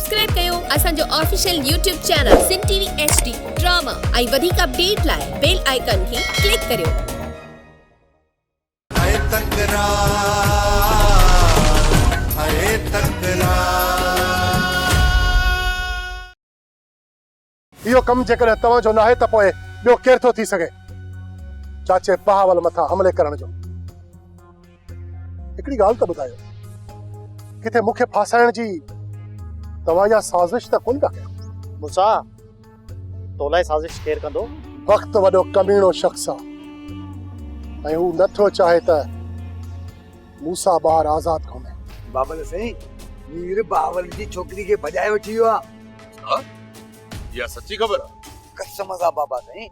Subscribe कयो असांजो official YouTube channel सिन TV HD drama ऐं वधीक अपडेट लाइ बेल आइकन खे क्लिक करियो। इहो कम जेकर तव्हां जो नाहे त पोइ ॿियो केर थो थी सघे चाचे बहावल मथां हमले करण जो। हिकिड़ी ॻाल्हि त ॿुधायो, किथे मूंखे फासाइण जी तव्हां या साज़िश त कोन था कयो? मूसा तोलाए साज़िश केर कंदो? वक़्तु वॾो कमीणो शख़्स आहे ऐं हू नथो चाहे त मूसा ॿार आज़ाद कोन्हे। बाबल साईं, मीर बहावल जी छोकिरी खे भॼाए वठी वियो आहे। या सच्ची खबर? कसम सां बाबा साईं,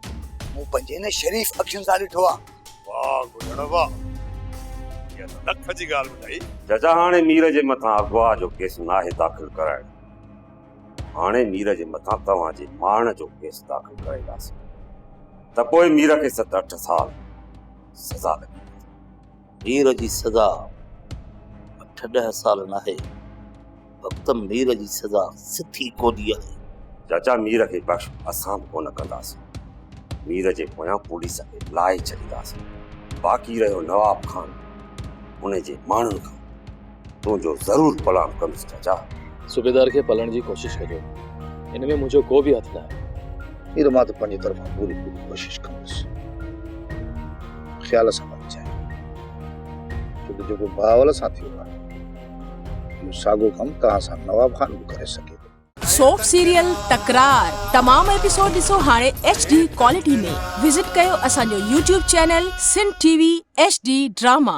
मूं पंहिंजे न शरीफ़ अखियुनि सां ॾिठो आहे। वाह गुजण वाह, या त नख जी ॻाल्हि ॿुधाई। जजा हाणे मीर जे मथां अगवा जो केस नाहे दाख़िल कराइण, हाणे मीर जे मथां तव्हांजे माण जो केस दाख़िल कराईंदासीं त पोइ मीर खे 7-8 साल सज़ा लॻी। मीर जी सज़ा 8-10 साल नाहे, वक़्त मीर जी सज़ा सिथी कोन्ही आहे। चाचा मीर खे बख़्श असां बि कोन कंदासीं, मीर जे पोयां पुलिस खे लाहे छॾींदासीं। बाक़ी रहियो नवाब खान, उन जे माण्हुनि खां तुंहिंजो ज़रूर पलान कंदुसि। चाचा सूबेदार खे पलण जी कोशिश कजो, इन में मुंहिंजो को बि हथ न आहे। मीर मां त पंहिंजी तरफ़ां पूरी कोशिश कंदुसि, ख़्याल सां बचाए, छोकी जेको बहावल सां थियो आहे इहो साॻियो कमु तव्हां सां नवाब खान बि करे सघे। सोप सीरियल तकरार तमाम एपिसोड ॾिसो हाणे HD क्वालिटी में। विजिट कयो असांजो YouTube चैनल सिन टीवी HD ड्रामा।